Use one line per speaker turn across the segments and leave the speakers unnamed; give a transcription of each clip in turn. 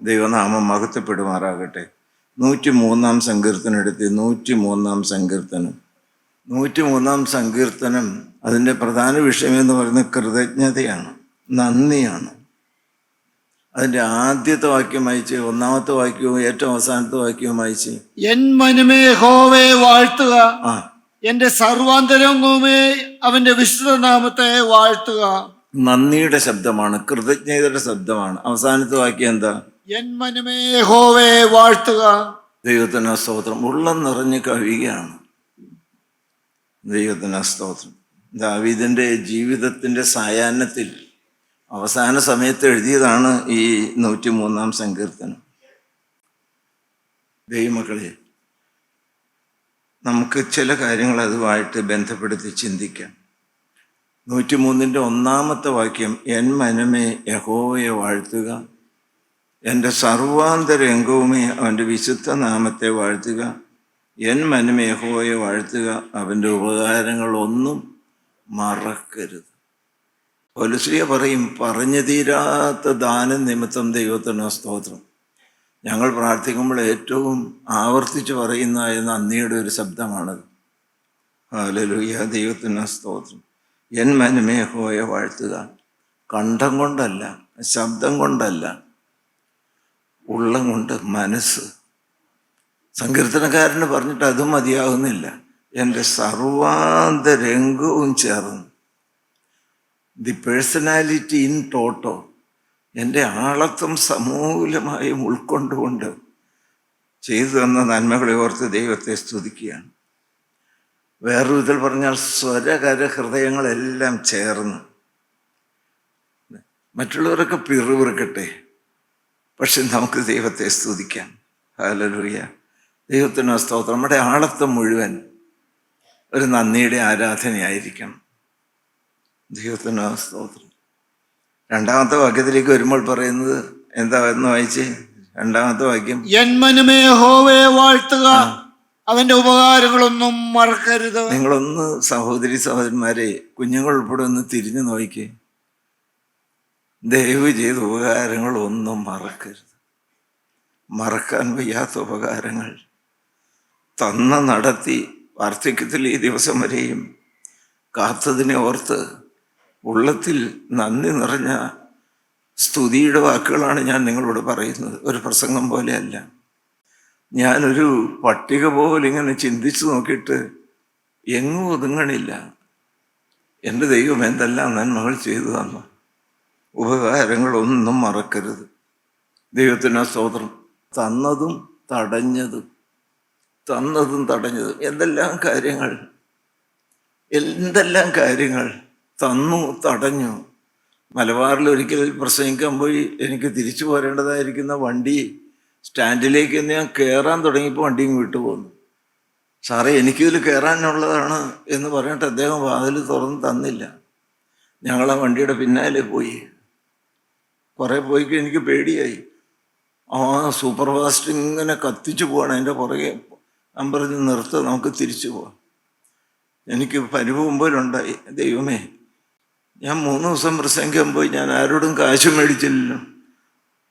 ദൈവനാമം മഹത്വപ്പെടുമാറാകട്ടെ. 103-ാം സങ്കീർത്തനം എടുത്ത് 103-ാം സങ്കീർത്തനം 103-ാം സങ്കീർത്തനം അതിൻ്റെ പ്രധാന വിഷയമെന്ന് പറയുന്നത് കൃതജ്ഞതയാണ്, നന്ദിയാണ്. അതിൻ്റെ ആദ്യത്തെ വാക്യം വായിച്ച്, ഒന്നാമത്തെ വാക്യവും ഏറ്റവും അവസാനത്തെ വാക്യവും വായിച്ച്.
എൻ മനമേ യഹോവയെ വാഴ്ത്തുക, എന്റെ സർവാന്തരംഗവുമേ അവന്റെ വിശുദ്ധ നാമത്തെ വാഴ്ത്തുക.
നന്ദിയുടെ ശബ്ദമാണ്, കൃതജ്ഞതയുടെ ശബ്ദമാണ്. അവസാനത്തെ വാക്യം എന്താ?
എൻ മനമേ യഹോവയെ വാഴ്ത്തുക.
ദൈവത്തിന് സ്തോത്രം. ഉള്ളം നിറഞ്ഞ് കവിയുകയാണ്. ദൈവത്തിന് സ്തോത്രം. ദാവീദിന്റെ ജീവിതത്തിന്റെ സായാഹ്നത്തിൽ അവസാന സമയത്ത് എഴുതിയതാണ് ഈ 103-ാം സങ്കീർത്തനം. ദൈവമക്കളെ, നമുക്ക് ചില കാര്യങ്ങൾ അതുമായിട്ട് ബന്ധപ്പെടുത്തി ചിന്തിക്കാം. 103-ന്റെ ഒന്നാമത്തെ വാക്യം, എൻ മനമേ യഹോവയെ വാഴ്ത്തുക, എൻ്റെ സർവാന്തരംഗവുമേ അവൻ്റെ വിശുദ്ധ നാമത്തെ വാഴ്ത്തുക. എൻ മനമേ യഹോവയെ വാഴ്ത്തുക, അവൻ്റെ ഉപകാരങ്ങളൊന്നും മറക്കരുത്. പൗലോസ് പറയും, പറഞ്ഞു തീരാത്ത ദാനം നിമിത്തം ദൈവത്തിന് സ്തോത്രം. ഞങ്ങൾ പ്രാർത്ഥിക്കുമ്പോൾ ഏറ്റവും ആവർത്തിച്ച് പറയുന്ന നന്ദിയുടെ ഒരു ശബ്ദമാണത്. ഹല്ലേലൂയ, ദൈവത്തിന് സ്തോത്രം. എൻ മനമേ യഹോവയെ വാഴ്ത്തുക. കണ്ഠം കൊണ്ടല്ല, ശബ്ദം കൊണ്ടല്ല, ഉള്ളം കൊണ്ട്, മനസ്സ്. സങ്കീർത്തനക്കാരന് പറഞ്ഞിട്ട് അതും മതിയാകുന്നില്ല, എൻ്റെ സർവാന്തരംഗവും ചേർന്ന്, ദി പേഴ്സണാലിറ്റി ഇൻ ടോട്ടോ, എൻ്റെ ആളത്വം സമൂലമായും ഉൾക്കൊണ്ടുകൊണ്ട് ചെയ്തു തന്ന നന്മകളെ ഓർത്ത് ദൈവത്തെ സ്തുതിക്കുകയാണ്. വേറൊരു വിധത്തിൽ പറഞ്ഞാൽ സ്വരകര ഹൃദയങ്ങളെല്ലാം ചേർന്ന്. മറ്റുള്ളവരൊക്കെ പിറുപിറുക്കട്ടെ, പക്ഷെ നമുക്ക് ദൈവത്തെ സ്തുതിക്കാം. ഹല്ലേലൂയ, ദൈവത്തിന് സ്തോത്രം. നമ്മുടെ ആളത്വം മുഴുവൻ ഒരു നന്ദിയുടെ ആരാധനയായിരിക്കണം. ദൈവത്തിന് സ്തോത്രം. രണ്ടാമത്തെ വാക്യത്തിലേക്ക് വരുമ്പോൾ പറയുന്നത് എന്താ എന്ന് വായിച്ചേ? രണ്ടാമത്തെ വാക്യം,
എൻ മനമേ യഹോവയെ വാഴ്ത്തുക, അവന്റെ ഉപകാരങ്ങളൊന്നും മറക്കരുത്.
നിങ്ങളൊന്ന് സഹോദരി സഹോദരന്മാരെ, കുഞ്ഞുങ്ങൾ ഉൾപ്പെടെ ഒന്ന് തിരിഞ്ഞു നോക്കിക്കേ. ദയവ് ചെയ്ത് ഉപകാരങ്ങളൊന്നും മറക്കരുത്. മറക്കാൻ വയ്യാത്ത ഉപകാരങ്ങൾ തന്ന നടത്തി വാർദ്ധക്യത്തിൽ ഈ ദിവസം വരെയും കാത്തതിനെ ഓർത്ത് ഉള്ളത്തിൽ നന്ദി നിറഞ്ഞ സ്തുതിയുടെ വാക്കുകളാണ് ഞാൻ നിങ്ങളോട് പറയുന്നത്. ഒരു പ്രസംഗം പോലെയല്ല. ഞാനൊരു പട്ടിക പോലെ ഇങ്ങനെ ചിന്തിച്ചു നോക്കിയിട്ട് എങ്ങും ഒതുങ്ങണില്ല. എൻ്റെ ദൈവം എന്തെല്ലാം നന്മകൾ ചെയ്തു തന്നു. ഉപകാരങ്ങളൊന്നും മറക്കരുത്. ദൈവത്തിന് സ്തോത്രം. തന്നതും തടഞ്ഞതും, തന്നതും തടഞ്ഞതും, എന്തെല്ലാം കാര്യങ്ങൾ തന്നു, തടഞ്ഞു. മലബാറിൽ ഒരിക്കൽ പ്രസംഗിക്കാൻ പോയി എനിക്ക് തിരിച്ചു പോരേണ്ടതായിരിക്കുന്ന വണ്ടി സ്റ്റാൻഡിലേക്ക് ഞാൻ കയറാൻ തുടങ്ങിയപ്പോൾ വണ്ടിയും വിട്ടു പോന്നു. സാറേ, എനിക്കിതിൽ കയറാനുള്ളതാണ് എന്ന് പറഞ്ഞിട്ട് അദ്ദേഹം വാതിൽ തുറന്ന് തന്നില്ല. ഞങ്ങൾ ആ വണ്ടിയുടെ പിന്നാലെ പോയി. കുറേ പോയിക്ക് എനിക്ക് പേടിയായി. സൂപ്പർ ഫാസ്റ്റ് ഇങ്ങനെ കത്തിച്ചു പോവാണ് അതിൻ്റെ പുറകെ. ഞാൻ പറഞ്ഞ് നിർത്ത്, നമുക്ക് തിരിച്ചു പോവാം. എനിക്ക് പരിഭവം പോലുണ്ടായി. ദൈവമേ, ഞാൻ 3 ദിവസം പ്രസംഗിക്കാൻ പോയി, ഞാൻ ആരോടും കാശ് മേടിച്ചില്ലല്ലോ.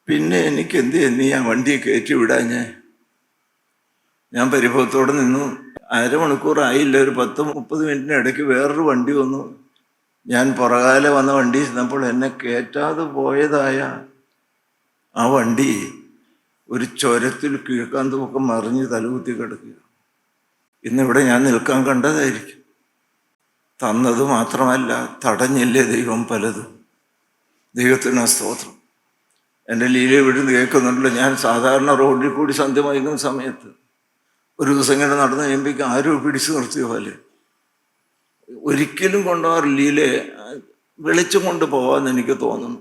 പിന്നെ എനിക്ക് എന്ത് ചെയ്യുന്നു? ഞാൻ വണ്ടിയെ കയറ്റി വിടാൻ ഞാൻ പരിഭവത്തോടെ നിന്നു. അരമണിക്കൂറായില്ല, ഒരു 10-30 മിനിറ്റിന് ഇടയ്ക്ക് വേറൊരു വണ്ടി വന്നു. ഞാൻ പുറകാലെ വന്ന വണ്ടി ചെന്നപ്പോൾ എന്നെ കയറ്റാതെ പോയതായ ആ വണ്ടി ഒരു ചുരത്തിൽ കിഴക്കാൻ തൂക്കം മറിഞ്ഞ് തലകുത്തി കിടക്കുക. ഇന്നിവിടെ ഞാൻ നിൽക്കാൻ കണ്ടതായിരിക്കും. തന്നത് മാത്രമല്ല, തടഞ്ഞില്ലേ ദൈവം പലതും. ദൈവത്തിന് സ്തോത്രം. എൻ്റെ ലീല വിടുന്ന് കേൾക്കുന്നുണ്ടല്ലോ. ഞാൻ സാധാരണ റോഡിൽ കൂടി സന്ധ്യ വൈകുന്ന സമയത്ത് ഒരു ദിവസം ഇങ്ങനെ നടന്നു കഴിയുമ്പോഴേക്കും ആരോ പിടിച്ചു നിർത്തിയ പോലെ. ഒരിക്കലും കൊണ്ടുപോകാറ് ലീലെ വെളിച്ചം കൊണ്ട് പോകാമെന്ന് എനിക്ക് തോന്നുന്നു.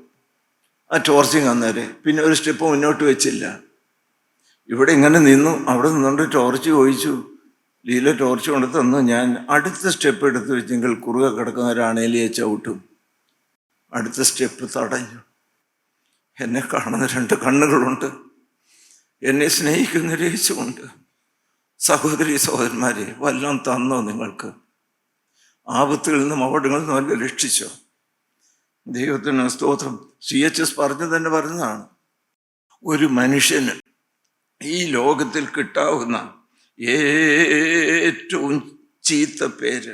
ആ ടോർച്ചിങ് അന്നേരെ പിന്നെ ഒരു സ്റ്റെപ്പ് മുന്നോട്ട് വെച്ചില്ല. ഇവിടെ ഇങ്ങനെ നിന്നു. അവിടെ നിന്നുകൊണ്ട് ടോർച്ച് ഒഴിച്ചു. ലീല ടോർച്ച് കൊണ്ട് തന്നു. ഞാൻ അടുത്ത സ്റ്റെപ്പ് എടുത്ത് വെച്ചെങ്കിൽ കുറുകെ കിടക്കുന്ന ഒരാണേലിയെ ചവിട്ടും. അടുത്ത സ്റ്റെപ്പ് തടഞ്ഞു. എന്നെ കാണുന്ന 2 കണ്ണുകളുണ്ട്. എന്നെ സ്നേഹിക്കുന്നൊരു യേശുവുണ്ട്. സഹോദരി സഹോദരന്മാരെ, വല്ലതും തന്നോ നിങ്ങൾക്ക്? ആപത്തുകളിൽ നിന്നും അപകടങ്ങളിൽ നിന്നും വല്ല രക്ഷിച്ചോ? ദൈവത്തിന് സ്തോത്രം. CHS പറഞ്ഞു തന്നെ പറഞ്ഞതാണ്, ഒരു മനുഷ്യന് ഈ ലോകത്തിൽ കിട്ടാവുന്ന ഏറ്റവും ചീത്ത പേര്,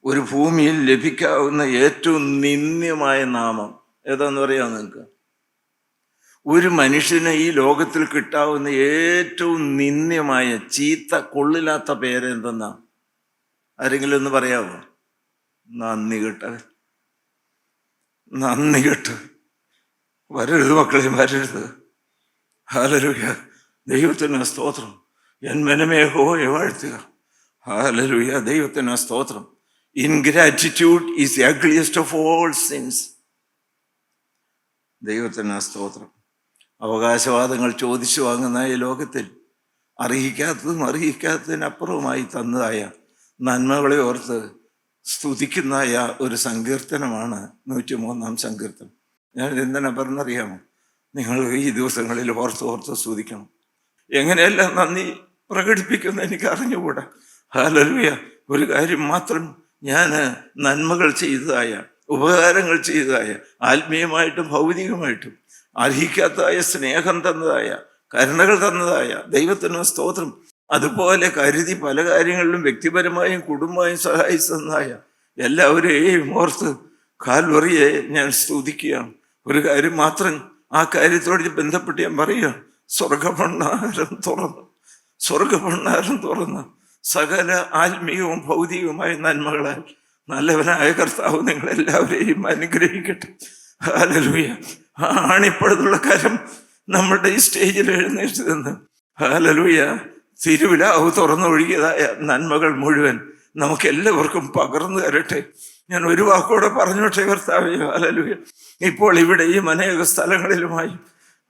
ഒരു ഭൂമിയിൽ ലഭിക്കാവുന്ന ഏറ്റവും നിന്ദ്യമായ നാമം ഏതാന്ന് പറയാം നിങ്ങൾക്ക്? ഒരു മനുഷ്യന് ഈ ലോകത്തിൽ കിട്ടാവുന്ന ഏറ്റവും നിന്ദ്യമായ ചീത്ത കൊള്ളില്ലാത്ത പേര് എന്തെന്നാ? ആരെങ്കിലും ഒന്ന് പറയാമോ? നന്ദി കെട്ടവൻ. നന്ദി കെട്ടവൻ. വരരുത് മക്കളെ, വരരുത്. ഹല്ലേലൂയ. ദൈവത്തിന് സ്തോത്രം. എൻ മനമേ യഹോവയെ വാഴ്ത്തുക. ഹല്ലേലൂയ. ദൈവത്തിന് സ്തോത്രം. Ingratitude is the ugliest of all sins. ദൈവത്തിന് സ്തോത്രം. അവകാശവാദങ്ങൾ ചോദിച്ചു വാങ്ങുന്ന ഈ ലോകത്തിൽ അർഹിക്കാത്തതും അർഹിക്കാത്തതിനപ്പുറവുമായി തന്നതായ നന്മകളെ ഓർത്ത് സ്തുതിക്കുന്നതായ ഒരു സങ്കീർത്തനമാണ് 103-ാം സങ്കീർത്തനം. ഞാൻ എന്തിനാ പറഞ്ഞറിയാമോ? നിങ്ങൾ ഈ ദിവസങ്ങളിൽ ഓർത്ത് സ്തുതിക്കണം. എങ്ങനെയെല്ലാം നന്ദി പ്രകടിപ്പിക്കുന്ന എനിക്ക് അറിഞ്ഞുകൂടാ. ഹല്ലേലൂയ. ഒരു കാര്യം മാത്രം, ഞാൻ നന്മകൾ ചെയ്തതായ, ഉപകാരങ്ങൾ ചെയ്തതായ, ആത്മീയമായിട്ടും ഭൗതികമായിട്ടും അർഹിക്കാത്തതായ സ്നേഹം തന്നതായ, കരുണകൾ തന്നതായ ദൈവത്തിന് സ്തോത്രം. അതുപോലെ കരുതി പല കാര്യങ്ങളിലും വ്യക്തിപരമായും കുടുംബമായും സഹായിച്ചതായ എല്ലാവരെയും ഓർത്ത് കാൽവറിയെ ഞാൻ സ്തുതിക്കുകയാണ്. ഒരു കാര്യം മാത്രം, ആ കാര്യത്തോട് ബന്ധപ്പെട്ട് ഞാൻ പറയുക, സ്വർഗഭണ്ഡാരം തുറന്ന് സകല ആത്മീയവും ഭൗതികവുമായ നന്മകളാൽ നല്ലവനായ കർത്താവ് നിങ്ങളെല്ലാവരെയും അനുഗ്രഹിക്കട്ടെ. ഹല്ലേലൂയ. ആണിപ്പഴുതുള്ള കരം നമ്മുടെ ഈ സ്റ്റേജിൽ എഴുന്നേറ്റ് നിന്ന് ഹല്ലേലൂയ തിരുവിലാവ് തുറന്നൊഴുകിയതായ നന്മകൾ മുഴുവൻ നമുക്ക് എല്ലാവർക്കും പകർന്നു തരട്ടെ. ഞാൻ ഒരു വാക്കോടെ പറഞ്ഞോട്ടെ കർത്താവേ. ഹല്ലേലൂയ. ഇപ്പോൾ ഇവിടെയും അനേക സ്ഥലങ്ങളിലുമായി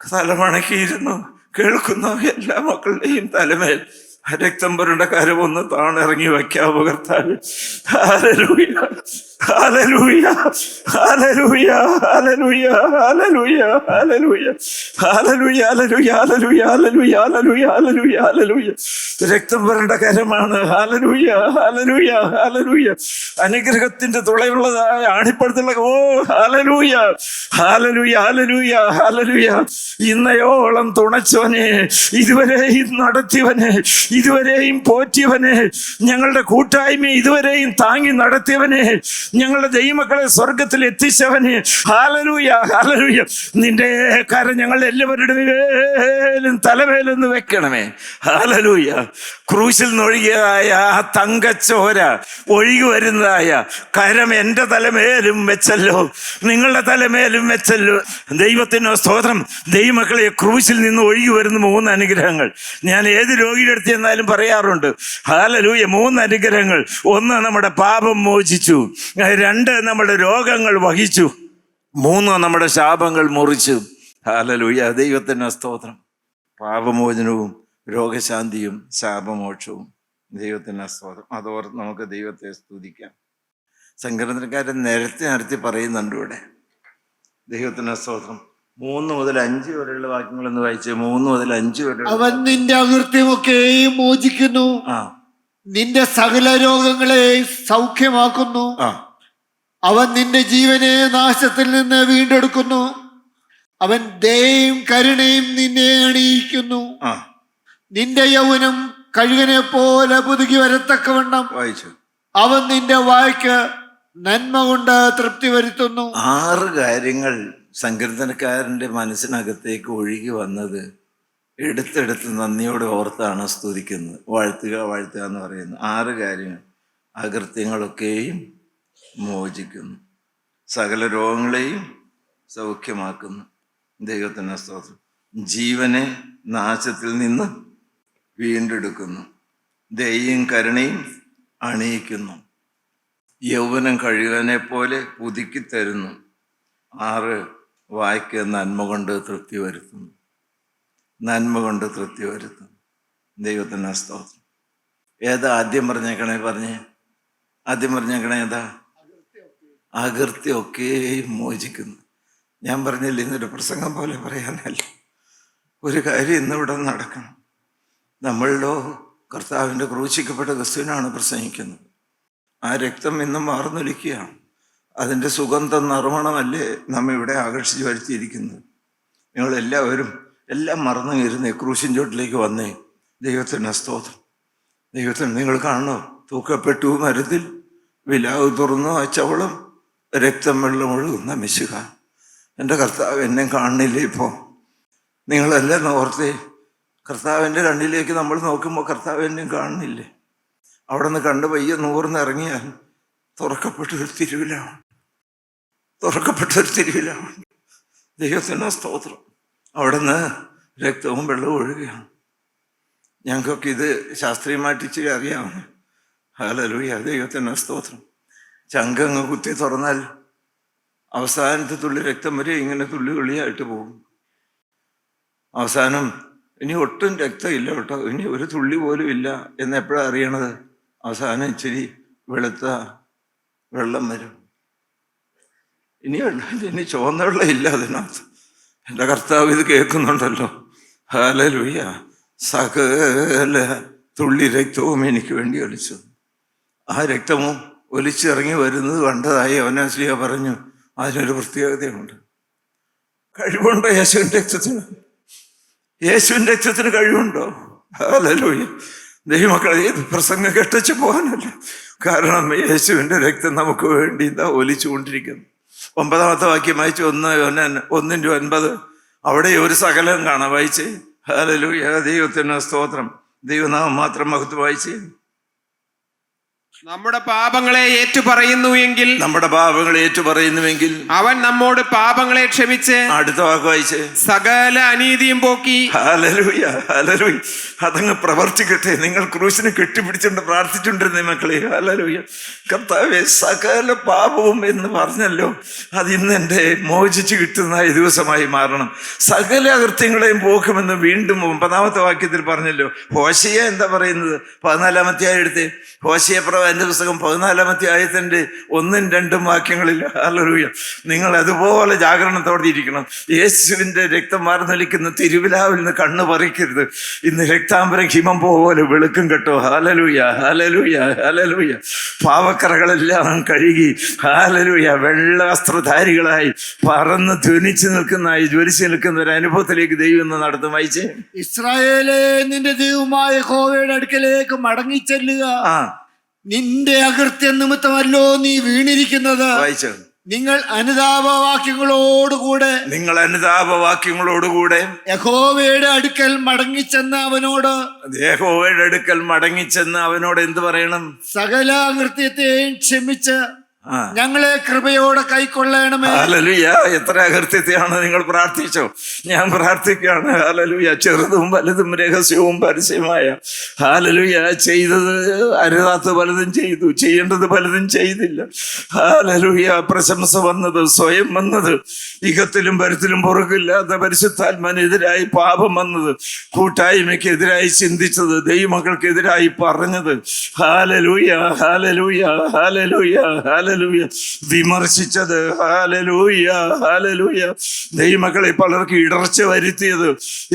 തലമണക്കിയിരുന്നു കേൾക്കുന്ന എല്ലാ മക്കളുടെയും തലമേൽ രക്തം പുരണ്ട കരമൊന്ന് താണിറങ്ങി വയ്ക്കാവോ കർത്താവ്? ഹല്ലേലൂയ, ഹല്ലേലൂയ, ഹല്ലേലൂയ, ഹല്ലേലൂയ, ഹല്ലേലൂയ, ഹല്ലേലൂയ, ഹല്ലേലൂയ, ഹല്ലേലൂയ, ഹല്ലേലൂയ, ഹല്ലേലൂയ, ഹല്ലേലൂയ, ഹല്ലേലൂയ, ഹല്ലേലൂയ. രക്തം പുരണ്ട കരമാണ്. ഹല്ലേലൂയ, ഹല്ലേലൂയ, ഹല്ലേലൂയ. അനുഗ്രഹത്തിന്റെ തുളയുള്ളതായ ആണിപ്പഴത്തുള്ള ഓ ഹല്ലേലൂയ, ഹല്ലേലൂയ, ഹല്ലേലൂയ, ഹല്ലേലൂയ. ഇന്നയോളം തുണച്ചവനെ, ഇതുവരെയും നടത്തിയവനെ, ഇതുവരെയും പോറ്റിയവനെ, ഞങ്ങളുടെ കൂട്ടായ്മ ഇതുവരെയും താങ്ങി നടത്തിയവനെ, ഞങ്ങളുടെ ദൈവമക്കളെ സ്വർഗത്തിൽ എത്തിച്ചവനെ, ഹല്ലേലൂയ, ഹല്ലേലൂയ. നിന്റെ കരം ഞങ്ങൾ എല്ലാവരുടെ മേലും തലമേലൊന്ന് വെക്കണമേ. ഹല്ലേലൂയ. ക്രൂശിൽ നിന്നൊഴുകിയതായ ആ തങ്കച്ചോര ഒഴുകി വരുന്നതായ കരം എൻ്റെ തലമേലും വെച്ചല്ലോ, നിങ്ങളുടെ തലമേലും വെച്ചല്ലോ. ദൈവത്തിന് സ്തോത്രം. ദൈവമക്കളെ, ക്രൂശിൽ നിന്ന് ഒഴുകി വരുന്ന 3 അനുഗ്രഹങ്ങൾ ഞാൻ ഏത് രോഗിയുടെ അടുത്ത് എന്നാലും പറയാറുണ്ട്. ഹല്ലേലൂയ. 3 അനുഗ്രഹങ്ങൾ. 1, നമ്മുടെ പാപം മോചിച്ചു. 2, നമ്മുടെ രോഗങ്ങൾ വഹിച്ചു. 3, നമ്മുടെ ശാപങ്ങൾ മുറിച്ചു. ഹല്ലേലൂയ. ദൈവത്തിന് സ്തോത്രം. പാപമോചനവും രോഗശാന്തിയും ശാപമോക്ഷവും. ദൈവത്തിന് സ്തോത്രം. അതോർത്ത് നമുക്ക് ദൈവത്തെ സ്തുതിക്കാം. സങ്കീർത്തനക്കാരൻ നിരത്തി പറയുന്നുണ്ട് ഇവിടെ. ദൈവത്തിന് സ്തോത്രം. 3 മുതൽ 5 വരെയുള്ള വാക്യങ്ങളൊന്ന് വായിച്ച്. 3 മുതൽ 5 വരെ.
അവൻ നിന്റെ അകൃത്യമൊക്കെയും മോചിക്കുന്നു, നിന്റെ സകല രോഗങ്ങളെ സൗഖ്യമാക്കുന്നു. അവൻ നിന്റെ ജീവനെ നാശത്തിൽ നിന്ന് വീണ്ടെടുക്കുന്നു. അവൻ ദയയും കരുണയും നിന്നെ അണിയിക്കുന്നു. നിന്റെ യൗവനം കഴുകനെ പോലെ പുതുക്കി വരത്തക്കവണ്ണം
വായിച്ചു.
അവൻ നിന്റെ വായ്ക്ക് നന്മ കൊണ്ട് തൃപ്തി വരുത്തുന്നു.
6 കാര്യങ്ങൾ സങ്കീർത്തനക്കാരൻ്റെ മനസ്സിനകത്തേക്ക് ഒഴുകി വന്നത് എടുത്തെടുത്ത് നന്ദിയോടെ ഓർത്താണ് സ്തുതിക്കുന്നത്. വാഴ്ത്തുക എന്ന് പറയുന്നത് 6 കാര്യങ്ങൾ. അകൃത്യങ്ങളൊക്കെയും മോചിക്കുന്നു, സകല രോഗങ്ങളെയും സൗഖ്യമാക്കുന്നു. ദൈവത്തിന് സ്തോത്രം. ജീവനെ നാശത്തിൽ നിന്ന് വീണ്ടെടുക്കുന്നു, ദയയും കരുണയും അണിയിക്കുന്നു, യൗവനം കഴുകനെ പോലെ പുതുക്കി തരുന്നു. 6, വായ്ക്ക് നന്മ കൊണ്ട് തൃപ്തി വരുത്തുന്നു. നന്മ കൊണ്ട് തൃപ്തി വരുത്തുന്നു. ദൈവത്തിന് സ്തോത്രം. ഏതാ ആദ്യം പറഞ്ഞേക്കണേ? ആദ്യം പറഞ്ഞേക്കണേ ഏതാ? അകൃത്യമൊക്കെയും മോചിക്കുന്നു. ഞാൻ പറഞ്ഞില്ല, ഇന്നൊരു പ്രസംഗം പോലെ പറയാനല്ല, ഒരു കാര്യം ഇന്നിവിടെ നടക്കണം. നമ്മളിലോ കർത്താവിൻ്റെ ക്രൂശിക്കപ്പെട്ട ക്രിസ്തുവിനാണ് പ്രസംഗിക്കുന്നത്. ആ രക്തം ഇന്നും മാർന്നൊലിക്കുകയാണ്. അതിൻ്റെ സുഗന്ധം നറുമണമല്ലേ നമ്മെ ഇവിടെ ആകർഷിച്ച് വരുത്തിയിരിക്കുന്നത്. നിങ്ങളെല്ലാവരും എല്ലാം മറന്നു ഇരുന്നേ, ക്രൂശിൻ ചോട്ടിലേക്ക് വന്നേ. ദൈവത്തിന് സ്തോത്രം. ദൈവത്തിന് നിങ്ങൾ കാണണോ? തൂക്കപ്പെട്ടു മരത്തിൽ, വിലാവ് തുറന്നു, ആ ചവളം രക്തം വെള്ളം ഒഴുകുന്ന മിശിഹ. എൻ്റെ കർത്താവ് എന്നെ കാണുന്നില്ലേ ഇപ്പോൾ? നിങ്ങളെല്ലാം ഓർത്തേ, കർത്താവിൻ്റെ കണ്ണിലേക്ക് നമ്മൾ നോക്കുമ്പോൾ കർത്താവ് എന്നെയും കാണുന്നില്ലേ? അവിടെ നിന്ന് കണ്ട് പയ്യെ നൂർന്ന് ഇറങ്ങിയാൽ തുറക്കപ്പെട്ടൊരു തിരുവിലാണ്, തുറക്കപ്പെട്ടൊരു തിരുവിലാണ്. ദൈവത്തിന് സ്തോത്രം. അവിടെ നിന്ന് രക്തവും വെള്ളവും ഒഴുകുകയാണ്. ഞങ്ങൾക്കൊക്കെ ഇത് ശാസ്ത്രീയമായിട്ട് ഇച്ചിരി അറിയാം. ഹല്ലേലൂയ, ദൈവത്തിന് സ്തോത്രം. ചങ്കങ്ങ് കുത്തി തുറന്നാൽ അവസാനത്തെ തുള്ളി രക്തം വരെ ഇങ്ങനെ തുള്ളി തുള്ളിയായിട്ട് പോകും. അവസാനം ഇനി ഒട്ടും രക്തമില്ല കേട്ടോ, ഇനി ഒരു തുള്ളി പോലും ഇല്ല എന്ന് എപ്പോഴാണ് അറിയണത്? അവസാനം ഇച്ചിരി വെളുത്ത വെള്ളം വരും. ഇനി ചുവന്ന വെള്ളം ഇല്ല അതിനകത്ത്. എൻ്റെ കർത്താവ് ഇത് കേൾക്കുന്നുണ്ടല്ലോ. ഹല്ലേലൂയ. സകല തുള്ളി രക്തവും എനിക്ക് വേണ്ടി ഒലിച്ചു. ആ രക്തവും ഒലിച്ചിറങ്ങി വരുന്നത് കണ്ടതായി യോഹന്നാൻ പറഞ്ഞു. അതിനൊരു പ്രത്യേകതയുണ്ട്. കഴിവുണ്ടോ യേശുവിൻ്റെ രക്തത്തിന്? യേശുവിൻ്റെ രക്തത്തിന് കഴിവുണ്ടോ? ഹല്ലേലൂയ. ദൈവമക്കളെ, ഇത് പ്രസംഗം കെട്ടിച്ച് പോകാനല്ല. കാരണം യേശുവിൻ്റെ രക്തം നമുക്ക് വേണ്ടി ഇതാ ഒലിച്ചുകൊണ്ടിരിക്കുന്നു. 9-ാമത്തെ വാക്യം വായിച്ച്, 1:9. അവിടെ ഒരു സകലം കാണാം. വായിച്ചേ. ഹല്ലേലൂയ, ദൈവത്തിന് സ്തോത്രം. ദൈവനാമം മാത്രം മഹത്വം. വായിച്ചേ.
നമ്മുടെ പാപങ്ങളെ ഏറ്റുപറയുന്നുവെങ്കിൽ അവൻ നമ്മോട് പാപങ്ങളെ ക്ഷമിച്ച്,
അടുത്ത വാക്ക് വായിച്ചേ,
സകല അനീതിയും പോക്കി.
ഹല്ലേലൂയ, ഹല്ലേലൂയ. അതങ്ങ് പ്രവർത്തിക്കട്ടെ. നിങ്ങൾ ക്രൂശിനെ കെട്ടിപ്പിടിച്ചുകൊണ്ട് പ്രാർത്ഥിച്ചുകൊണ്ടിരുന്നേ മക്കളെ. ഹല്ലേലൂയ. കർത്താവേ, സകല പാപവും എന്ന് പറഞ്ഞല്ലോ, അത് ഇന്ന് എൻ്റെ മോചിച്ച് കിട്ടുന്ന ഈ ദിവസമായി മാറണം. സകല അകൃത്യങ്ങളെയും പോക്കുമെന്ന് വീണ്ടും 9-ാമത്തെ വാക്യത്തിൽ പറഞ്ഞല്ലോ. ഹോശയ്യ എന്താ പറയുന്നത്? 14-ാമത്തെ എടുത്ത് ഹോശയ്യ എൻ്റെ പുസ്തകം 14-ാമത്തെ ആയതിൻ്റെ 1-2 വാക്യങ്ങളിൽ. ഹല്ലേലൂയ. നിങ്ങൾ അതുപോലെ ജാഗരണത്തോടെ ഇരിക്കണം. യേശുവിൻ്റെ രക്തം വാർന്നൊലിക്കുന്ന തിരുവിലാവിൽ നിന്ന് കണ്ണ് പറിക്കരുത്. ഇന്ന് രക്താംബരം ഹിമം പോലെ വെളുക്കും കേട്ടോ. ഹല്ലേലൂയ, ഹല്ലേലൂയ, ഹല്ലേലൂയ. പാവക്കറകളെല്ലാം കഴുകി ഹല്ലേലൂയ വെള്ള വസ്ത്രധാരികളായി പറന്ന് ജ്വലിച്ചു നിൽക്കുന്ന ഒരു അനുഭവത്തിലേക്ക് ദൈവം ഇന്ന് നടത്തും. വായിച്ചേ.
ഇസ്രായേലേ, നിന്റെ ദൈവമായ യഹോവയുടെ അടുക്കലേക്ക് മടങ്ങിച്ചെല്ലുക. നിന്റെ അകൃത്യം നിമിത്തമല്ലോ നീ വീണിരിക്കുന്നത്.
വായിച്ചോ.
നിങ്ങൾ അനുതാപവാക്യങ്ങളോടുകൂടെ യഹോവയുടെ അടുക്കൽ മടങ്ങിച്ചെന്ന് അവനോട് എന്ത് പറയണം? സകല അകൃത്യത്തെയും ക്ഷമിച്ച് ഞങ്ങളെ കൃപയോടെ കൈക്കൊള്ളണമേ.
ഹല്ലേലൂയ. എത്ര അകൃത്യത്തെയാണ് നിങ്ങൾ പ്രാർത്ഥിച്ചോ? ഞാൻ പ്രാർത്ഥിക്കുകയാണ്. ഹല്ലേലൂയ. ചെറുതും വലുതും രഹസ്യവും പരസ്യമായ ഹല്ലേലൂയ ചെയ്തത് അരുതാത്ത പലതും ചെയ്തു, ചെയ്യേണ്ടത് പലതും ചെയ്തില്ല. ഹല്ലേലൂയ. പ്രശംസ വന്നത്, സ്വയം വന്നത്, ഇഹത്തിലും പരത്തിലും പുറകില്ലാത്ത പരിശുദ്ധാത്മാവിനെതിരായി പാപം വന്നത്, കൂട്ടായ്മയ്ക്കെതിരായി ചിന്തിച്ചത്, ദൈവമക്കൾക്കെതിരായി പറഞ്ഞത്, ഹല്ലേലൂയ, ഹല്ലേലൂയ, ഹല്ലേലൂയ, ഹല്ലേലൂയ, വിമർശിച്ചത്, ഹല്ലേലൂയ, ഹല്ലേലൂയ, ദൈവമക്കളെ പലർക്ക് ഇടർച്ച വരുത്തിയത്,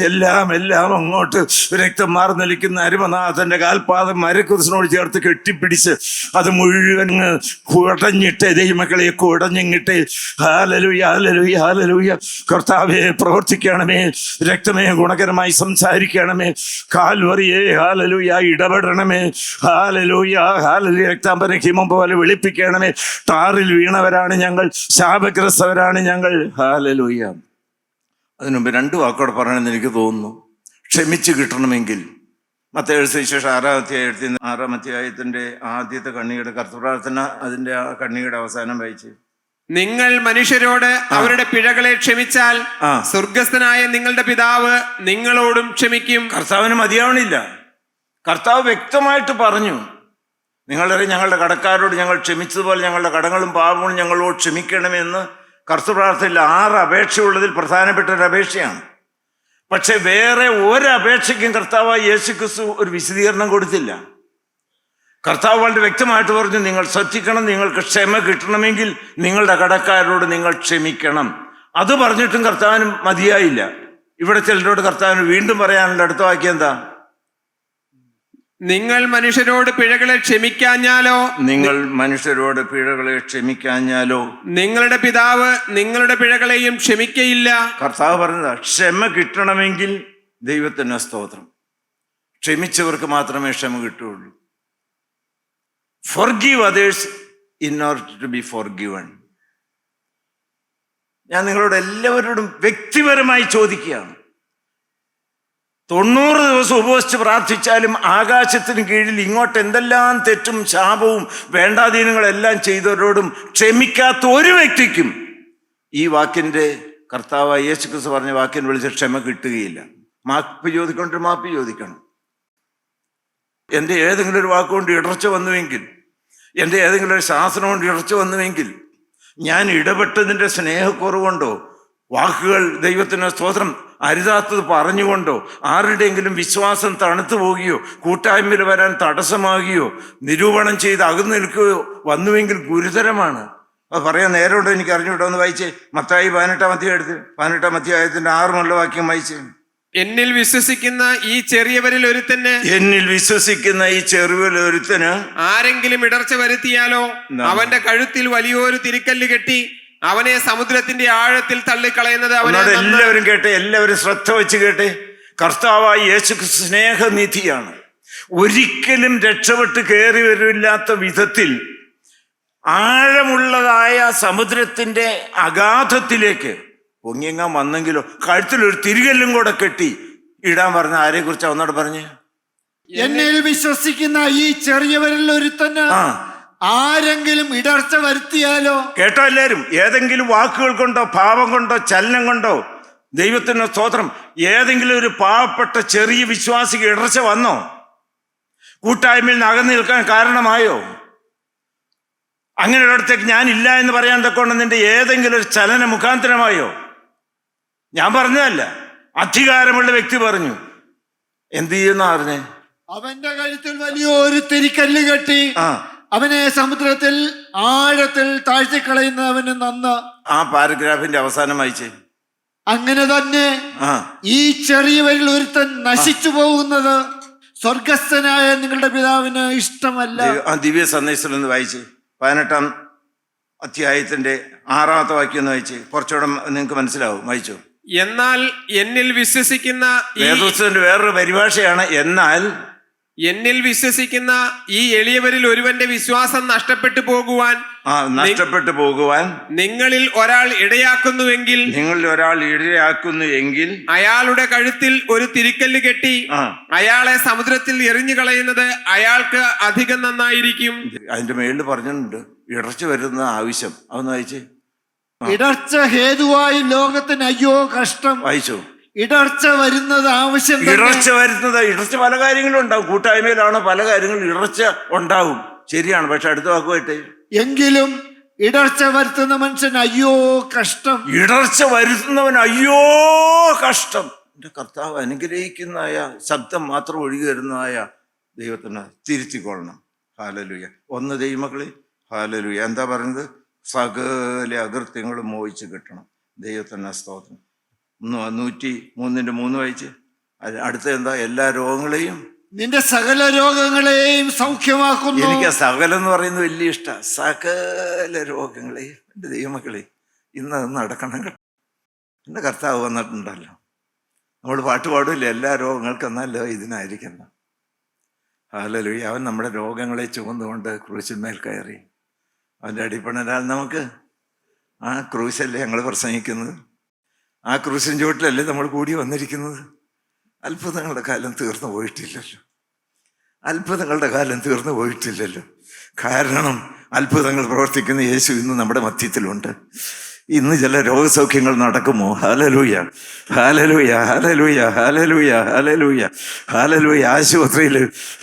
എല്ലാം അങ്ങോട്ട് രക്തം മാർന്നൊലിക്കുന്ന അരുമനാഥന്റെ കാൽപാദം മരക്കുരിശിനോട് ചേർത്ത് കെട്ടിപ്പിടിച്ച് അത് മുഴുവൻ കുടഞ്ഞിട്ട്, ദൈവമക്കളെ കുടഞ്ഞിട്ട്, ഹല്ലേലൂയ, ഹല്ലേലൂയ, ഹല്ലേലൂയ. കർത്താവേ, പ്രവർത്തിക്കണമേ. രക്തമേ, ഗുണകരമായി സംസാരിക്കണമേ. കാൽവറിയെ ഹല്ലേലൂയ ഇടപെടണമേ. ഹല്ലേലൂയ, ഹല്ലേലൂയ. രക്താംബരം ഹിമം പോലെ വെളുപ്പിക്കണമേ. ടാറിൽ വീണവരാണ് ഞങ്ങൾ, ശാപഗ്രസ്തവരാണ് ഞങ്ങൾ. ഹല്ലേലൂയ. അതിനുമുമ്പ് 2 വാക്കോടെ പറയണമെന്ന് എനിക്ക് തോന്നുന്നു. ക്ഷമിച്ച് കിട്ടണമെങ്കിൽ മത്തായി സുവിശേഷം 6-ാം അധ്യായത്തിന്റെ ആദ്യത്തെ കണ്ണികയുടെ കർത്തൃപ്രാർത്ഥന, അതിന്റെ ആ കണ്ണികയുടെ അവസാനം വായിച്ച്,
നിങ്ങൾ മനുഷ്യരോട് അവരുടെ പിഴകളെ ക്ഷമിച്ചാൽ സ്വർഗസ്ഥനായ നിങ്ങളുടെ പിതാവ് നിങ്ങളോടും ക്ഷമിക്കും.
കർത്താവിന് മതിയാവണില്ല. കർത്താവ് വ്യക്തമായിട്ട് പറഞ്ഞു, ഞങ്ങളുടെ കടക്കാരോട് ഞങ്ങൾ ക്ഷമിച്ചതുപോലെ ഞങ്ങളുടെ കടങ്ങളും പാപങ്ങളും ഞങ്ങളോട് ക്ഷമിക്കണമെന്ന്. കർത്തൃപ്രാർത്ഥനയിൽ 6 അപേക്ഷയുള്ളതിൽ പ്രധാനപ്പെട്ട ഒരു അപേക്ഷയാണ്. പക്ഷെ വേറെ ഒരു അപേക്ഷയ്ക്കും കർത്താവായ യേശുക്രിസ്തു ഒരു വിശദീകരണം കൊടുത്തില്ല. കർത്താവ് വളരെ വ്യക്തമായിട്ട് പറഞ്ഞു, നിങ്ങൾ ശ്രദ്ധിക്കണം, നിങ്ങൾക്ക് ക്ഷമ കിട്ടണമെങ്കിൽ നിങ്ങളുടെ കടക്കാരോട് നിങ്ങൾ ക്ഷമിക്കണം. അത് പറഞ്ഞിട്ടും കർത്താവിന് മതിയായില്ല. ഇവിടെ ചിലരോട് കർത്താവിന് വീണ്ടും പറയാനുള്ള അടുത്ത വാക്യം എന്താ?
നിങ്ങൾ മനുഷ്യരോട് പിഴകളെ ക്ഷമിക്കാഞ്ഞാലോ
നിങ്ങൾ മനുഷ്യരോട് പിഴകളെ ക്ഷമിക്കാഞ്ഞാലോ
നിങ്ങളുടെ പിതാവ് നിങ്ങളുടെ പിഴകളെയും ക്ഷമിക്കയില്ല.
കർത്താവ് പറഞ്ഞതാ, ക്ഷമ കിട്ടണമെങ്കിൽ ദൈവത്തിന് സ്തോത്രം. ക്ഷമിച്ചവർക്ക് മാത്രമേ ക്ഷമ കിട്ടുകയുള്ളൂ. Forgive others in order to be forgiven. ഞാൻ നിങ്ങളോട് എല്ലാവരോടും വ്യക്തിപരമായി ചോദിക്കുകയാണ്. 90 ദിവസം ഉപവസിച്ച് പ്രാർത്ഥിച്ചാലും ആകാശത്തിന് കീഴിൽ ഇങ്ങോട്ട് എന്തെല്ലാം തെറ്റും ശാപവും വേണ്ടാധീനങ്ങളെല്ലാം ചെയ്തവരോടും ക്ഷമിക്കാത്ത ഒരു വ്യക്തിക്കും ഈ വാക്കിൻ്റെ കർത്താവായ യേശു ക്രിസ്തു പറഞ്ഞ വാക്കിന് വിളിച്ച് ക്ഷമ കിട്ടുകയില്ല. മാപ്പ് ചോദിക്കൊണ്ട് മാപ്പ് ചോദിക്കണം. എൻ്റെ ഏതെങ്കിലും ഒരു വാക്കുകൊണ്ട് ഇടർച്ച വന്നുവെങ്കിൽ, എൻ്റെ ഏതെങ്കിലും ഒരു ശാസനം കൊണ്ട് ഇടർച്ച വന്നുവെങ്കിൽ, ഞാൻ ഇടപെട്ടതിൻ്റെ സ്നേഹക്കുറവുകൊണ്ടോ വാക്കുകൾ ദൈവത്തിന് സ്തോത്രം അരുതാത്തത് പറഞ്ഞുകൊണ്ടോ ആരുടെയെങ്കിലും വിശ്വാസം തണുത്തു പോവുകയോ കൂട്ടായ്മയിൽ വരാൻ തടസ്സമാകുകയോ നിരൂപണം ചെയ്ത് അകന്നു നിൽക്കുകയോ വന്നുവെങ്കിൽ ഗുരുതരമാണ്. അത് പറയാൻ നേരമുണ്ടോ എനിക്ക് അറിഞ്ഞുകൂടോ? ഒന്ന് വായിച്ചേ. മത്തായി 18-ാം അധ്യായം എടുത്ത് 18-ാം അധ്യായത്തിന്റെ 6 വാക്യം വായിച്ചേ.
എന്നിൽ വിശ്വസിക്കുന്ന ഈ ചെറിയവരിൽ ഒരുത്തന്
എന്നിൽ വിശ്വസിക്കുന്ന ഈ ചെറുവിലൊരുത്തന്
ആരെങ്കിലും ഇടർച്ച വരുത്തിയാലോ അവന്റെ കഴുത്തിൽ വലിയൊരു തിരിക്കല്ല് കെട്ടി അവനെ സമുദ്രത്തിന്റെ ആഴത്തിൽ തള്ളിക്കളയുന്നത് അവനോട്
എല്ലാവരും കേട്ടെ, എല്ലാവരും ശ്രദ്ധ വെച്ച് കേട്ടെ. കർത്താവായ യേശു സ്നേഹനിധിയാണ്. ഒരിക്കലും രക്ഷപ്പെട്ട് കയറി വരില്ലാത്ത വിധത്തിൽ ആഴമുള്ളതായ സമുദ്രത്തിന്റെ അഗാധത്തിലേക്ക് പൊങ്ങിയങ്ങാൻ വന്നെങ്കിലോ കഴുത്തിലൊരു തിരികല്ലും കൂടെ കെട്ടി ഇടാൻ പറഞ്ഞ ആരെ കുറിച്ചാ ഒന്നോട് പറഞ്ഞ്?
എന്നിൽ വിശ്വസിക്കുന്ന ഈ ചെറിയവരിൽ ഒരുത്തന് ആരെങ്കിലും ഇടർച്ച വരുത്തിയാലോ.
കേട്ടോ എല്ലാവരും? ഏതെങ്കിലും വാക്കുകൾ കൊണ്ടോ ഭാവം കൊണ്ടോ ചലനം കൊണ്ടോ ദൈവത്തിന് സ്തോത്രം ഏതെങ്കിലും ഒരു പാവപ്പെട്ട ചെറിയ വിശ്വാസിക്ക് ഇടർച്ച വന്നോ? കൂട്ടായ്മയിൽ നിന്ന് അകന്നു നിൽക്കാൻ കാരണമായോ? അങ്ങനെ ഒരിടത്തേക്ക് ഞാൻ ഇല്ല എന്ന് പറയാൻ തക്കൊണ്ട് നിന്റെ ഏതെങ്കിലും ഒരു ചലന മുഖാന്തരമായോ? ഞാൻ പറഞ്ഞതല്ല, അധികാരമുള്ള വ്യക്തി പറഞ്ഞു. എന്ത് ചെയ്യുന്ന പറഞ്ഞേ?
അവന്റെ കഴുത്തിൽ വലിയൊരു തിരിക്കല്ല് കെട്ടി അവനെ സമുദ്രത്തിൽ ആഴത്തിൽ താഴ്ത്തിക്കളയുന്നവന് നന്ന്.
ആ പാരഗ്രാഫിന്റെ അവസാനം വായിച്ചേ.
അങ്ങനെ തന്നെ ഈ ചെറിയവരിൽ ഒരുത്തൻ നശിച്ചു പോകുന്നത് സ്വർഗസ്ഥനായ നിങ്ങളുടെ പിതാവിന് ഇഷ്ടമല്ല.
ദിവ്യ സന്ദേശത്തിൽ നിന്ന് വായിച്ചേ. 18-ാം അധ്യായത്തിന്റെ 6-ാമത്തെ വാക്യം ഒന്ന് വായിച്ചേ. കുറച്ചുകൂടെ നിങ്ങൾക്ക് മനസ്സിലാവും. വായിച്ചോ.
എന്നാൽ എന്നിൽ വിശ്വസിക്കുന്ന
വേദപുസ്തകത്തിന്റെ വേറൊരു പരിഭാഷയാണ് എന്നാൽ
എന്നിൽ വിശ്വസിക്കുന്ന ഈ എളിയവരിൽ ഒരുവന്റെ വിശ്വാസം നഷ്ടപ്പെട്ടു പോകുവാൻ നിങ്ങളിൽ ഒരാൾ ഇടയാക്കുന്നുവെങ്കിൽ അയാളുടെ കഴുത്തിൽ ഒരു തിരിക്കല്ല് കെട്ടി അയാളെ സമുദ്രത്തിൽ എറിഞ്ഞു കളയുന്നത് അയാൾക്ക് അധികം നന്നായിരിക്കും.
അതിന്റെ മേളിൽ പറഞ്ഞിട്ടുണ്ട് ഇടർച്ച വരുന്ന ആവശ്യം. അതൊന്ന് വായിച്ചേ.
ഇടർച്ച ഹേതുവായി ലോകത്തിന് അയ്യോ കഷ്ടം.
വായിച്ചോ.
ഇടർച്ച വരുന്നത് ആവശ്യം.
ഇടർച്ച പല കാര്യങ്ങളും ഉണ്ടാവും. കൂട്ടായ്മയിലാണ് പല കാര്യങ്ങളും ഇടർച്ച ഉണ്ടാവും. ശരിയാണ്. പക്ഷെ അടുത്ത വാക്കുമായിട്ട്
എങ്കിലും ഇടർച്ച വരുത്തുന്ന മനുഷ്യൻ അയ്യോ കഷ്ടം.
ഇടർച്ച വരുത്തുന്നവൻ അയ്യോ കഷ്ടം. എന്റെ കർത്താവ് അനുഗ്രഹിക്കുന്നതായ ശബ്ദം മാത്രം ഒഴുകി വരുന്നതായ ദൈവത്തിന് തിരുത്തിക്കൊള്ളണം. ഹല്ലേലൂയ. ഒന്ന് ദൈവമക്കളെ, ഹല്ലേലൂയ. എന്താ പറയുന്നത്? സകല അകൃത്യങ്ങളും മോഹിച്ച് കിട്ടണം. ദൈവത്തിന് സ്തോത്രം. 103 വായിച്ച്. അടുത്ത എന്താ? എല്ലാ രോഗങ്ങളെയും
നിന്റെ സകല രോഗങ്ങളെയും സൗഖ്യമാക്കുന്നു.
എനിക്ക് സകലം എന്ന് പറയുന്നത് വലിയ ഇഷ്ടമാണ്. സകല രോഗങ്ങളെയും. എൻ്റെ ദൈവമക്കളെ, ഇന്ന് അത് നടക്കണം കേട്ടോ. എൻ്റെ കർത്താവ് വന്നിട്ടുണ്ടല്ലോ. നമ്മൾ പാട്ട് പാടില്ല എല്ലാ രോഗങ്ങൾക്കും, എന്നല്ലോ ഇതിനായിരിക്കണം. ഹല്ലേലൂയ. അവൻ നമ്മുടെ രോഗങ്ങളെ ചുമന്നുകൊണ്ട് ക്രൂശിന്മേൽ കയറി. അവൻ്റെ അടിപ്പണരാൽ നമുക്ക് ആ ക്രൂശല്ലേ ഞങ്ങൾ പ്രസംഗിക്കുന്നത്. ആ ക്രൂശിൻ ചുവട്ടിലല്ലേ നമ്മൾ കൂടി വന്നിരിക്കുന്നത്. അത്ഭുതങ്ങളുടെ കാലം തീർന്നു പോയിട്ടില്ലല്ലോ. അത്ഭുതങ്ങളുടെ കാലം തീർന്നു പോയിട്ടില്ലല്ലോ. കാരണം അത്ഭുതങ്ങൾ പ്രവർത്തിക്കുന്ന യേശു ഇന്ന് നമ്മുടെ മധ്യത്തിലുണ്ട്. ഇന്ന് ചില രോഗസൗഖ്യങ്ങൾ നടക്കുമോ? ഹല്ലേലൂയ, ഹല്ലേലൂയ, ഹല്ലേലൂയ, ഹല്ലേലൂയ, ഹല്ലേലൂയ, ഹല്ലേലൂയ. ആശുപത്രിയിൽ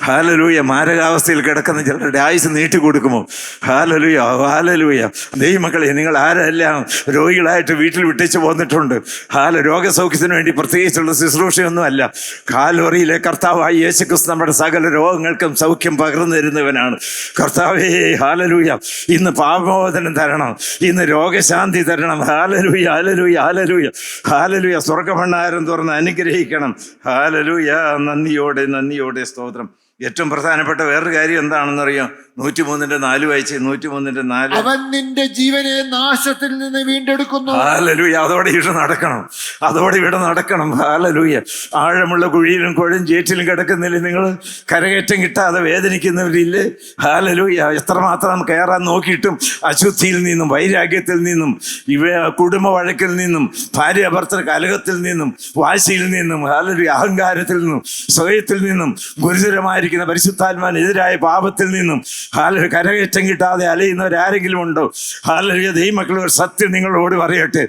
ഹല്ലേലൂയ മാരകാവസ്ഥയിൽ കിടക്കുന്ന ചിലരുടെ ആയുസ് നീട്ടിക്കൊടുക്കുമോ? ഹല്ലേലൂയ, ഹല്ലേലൂയ. ദൈവമക്കളെ, നിങ്ങൾ ആരെല്ലാം രോഗികളായിട്ട് വീട്ടിൽ വിട്ടിച്ച് പോന്നിട്ടുണ്ട്. രോഗസൗഖ്യത്തിന് വേണ്ടി പ്രത്യേകിച്ചുള്ള ശുശ്രൂഷയൊന്നുമല്ല. കാൽവറിയിലെ കർത്താവായ യേശുക്രിസ്തു നമ്മുടെ സകല രോഗങ്ങൾക്കും സൗഖ്യം പകർന്നു തരുന്നവനാണ്. കർത്താവേ, ഹല്ലേലൂയ. ഇന്ന് പാപമോചനം തരണം, ഇന്ന് രോഗശാന്തി തരണം. ഹല്ലേലൂയ, ഹല്ലേലൂയ, ഹല്ലേലൂയ, ഹല്ലേലൂയ. സ്വർഗ്ഗഭണ്ഡാരം തുറന്ന് അനുഗ്രഹിക്കണം. ഹല്ലേലൂയ. നന്ദിയോടെ സ്തോത്രം. ഏറ്റവും പ്രധാനപ്പെട്ട വേറൊരു കാര്യം എന്താണെന്നറിയാം? 103:4 വായിച്ച്. 103:4.
അവൻ നിന്റെ ജീവനെ നാശത്തിൽ നിന്ന് വീണ്ടെടുക്കുന്നു.
ഹല്ലേലൂയ. അതോടെ ഇവിടെ നടക്കണം. ഹല്ലേലൂയ. ആഴമുള്ള കുഴിയിലും ചേറ്റിലും കിടക്കുന്നില്ലേ നിങ്ങൾ? കരകയറ്റം കിട്ടാതെ വേദനിക്കുന്നവരില്ലേ? ഹല്ലേലൂയ. എത്രമാത്രം കയറാൻ നോക്കിയിട്ടും അശുദ്ധിയിൽ നിന്നും, വൈരാഗ്യത്തിൽ നിന്നും, കുടുംബ വഴക്കിൽ നിന്നും, ഭാര്യ ഭർത്തൃ കലഹത്തിൽ നിന്നും, വാശിയിൽ നിന്നും, ഹല്ലേലൂയ, അഹങ്കാരത്തിൽ നിന്നും, സ്വയത്തിൽ നിന്നും, ഗുരുതരമായിരിക്കുന്ന പരിശുദ്ധാത്മാവിനെതിരായ പാപത്തിൽ നിന്നും കരകയറ്റം കിട്ടാതെ അലയുന്നവരാരെങ്കിലും ഉണ്ടോ? ഹല്ലേലൂയ. ദൈവമക്കൾ, ഒരു സത്യം നിങ്ങളോട് പറയട്ടെ.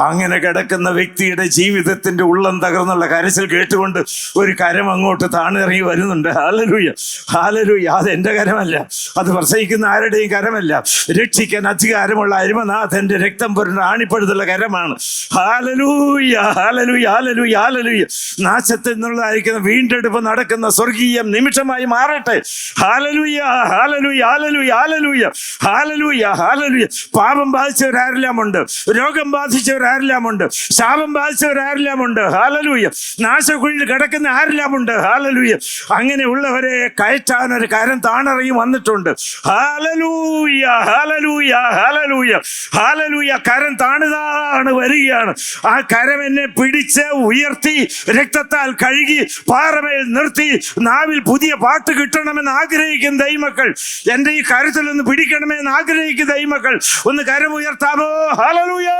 അങ്ങനെ കിടക്കുന്ന വ്യക്തിയുടെ ജീവിതത്തിന്റെ ഉള്ളം തകർന്നുള്ള കരച്ചിൽ കേട്ടുകൊണ്ട് ഒരു കരം അങ്ങോട്ട് താണിറങ്ങി വരുന്നുണ്ട്. ഹല്ലേലൂയ. ഹല്ലേലൂയ. അത് എൻ്റെ കരമല്ല, അത് പ്രസംഗിക്കുന്ന ആരുടെയും കരമല്ല. രക്ഷിക്കാൻ അധികാരമുള്ള അരുമനാഥന്റെ രക്തം പുരണ്ട ആണിപ്പഴുതുള്ള കരമാണ്. ഹല്ലേലൂയ. ഹല്ലേലൂയ. ഹല്ലേലൂയ. ഹല്ലേലൂയ. നാശത്തിൽ നിന്നുള്ളതായിരിക്കുന്ന വീണ്ടെടുപ്പ് നടക്കുന്ന സ്വർഗീയ നിമിഷമായി മാറട്ടെ. ഹല്ലേലൂയ. ഹല്ലേലൂയ. ഹല്ലേലൂയ. ഹല്ലേലൂയ. ഹല്ലേലൂയ. ഹല്ലേലൂയ. പാപം ബാധിച്ചവരാരെല്ലാം ഉണ്ട്, രോഗം ബാധിച്ചവരാരെല്ലാം ഉണ്ട്, ശാപം ബാധിച്ചവരാരെല്ലാം ഉണ്ട്. ഹല്ലേലൂയ. നാശക്കുഴിയിൽ കിടക്കുന്ന ആരെല്ലാം ഉണ്ട്. ഹല്ലേലൂയ. അങ്ങനെയുള്ളവരെ കയറ്റാൻ ഒരു കരം താണിറങ്ങി വന്നിട്ടുണ്ട്. ഹല്ലേലൂയ. ഹല്ലേലൂയ. ഹല്ലേലൂയ. ഹല്ലേലൂയ. കരം താണുതാണ് വരികയാണ്. ആ കരം എന്നെ പിടിച്ച് ഉയർത്തി രക്തത്താൽ കഴുകി പാറമേൽ നിർത്തി നാവിൽ പുതിയ പാട്ട് കിട്ടണമെന്ന് ആഗ്രഹിക്കുന്ന ദൈവമക്കൾ, എൻ്റെ ഈ കരത്തിലൊന്ന് പിടിക്കണമെന്ന് ആഗ്രഹിക്കുന്ന ദൈവമക്കൾ ഒന്ന് കരം ഉയർത്താമോ? ഹല്ലേലൂയ.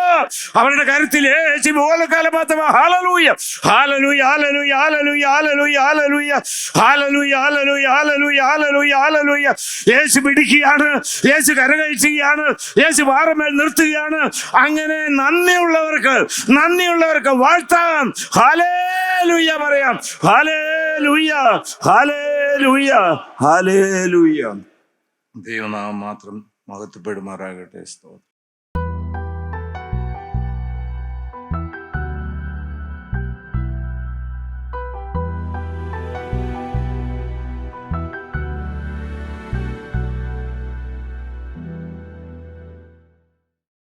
അവരുടെ കരത്തിൽ യേശു ബോലകാലപാത്തമ. ഹല്ലേലൂയ. ഹല്ലേലൂയ. ഹല്ലേലൂയ. ഹല്ലേലൂയ. ഹല്ലേലൂയ. ഹല്ലേലൂയ. ഹല്ലേലൂയ. ഹല്ലേലൂയ. ഹല്ലേലൂയ. ഹല്ലേലൂയ. ഹല്ലേലൂയ. യേശു പിടിക്കുകയാണ്, യേശു കരകയറ്റുകയാണ്, യേശു പാറമേൽ നിർത്തുകയാണ്. അങ്ങനെ നന്ദിയുള്ളവർക്ക് വാഴ്ത്താം. ഹല്ലേലൂയ പറയാം. ഹല്ലേലൂയ. ഹല്ലേലൂയ. ഹല്ലേലൂയ. ദൈവനാമം മാത്രം മഹത്വപ്പെടുമാറാകട്ടെ. സ്തോത്രം.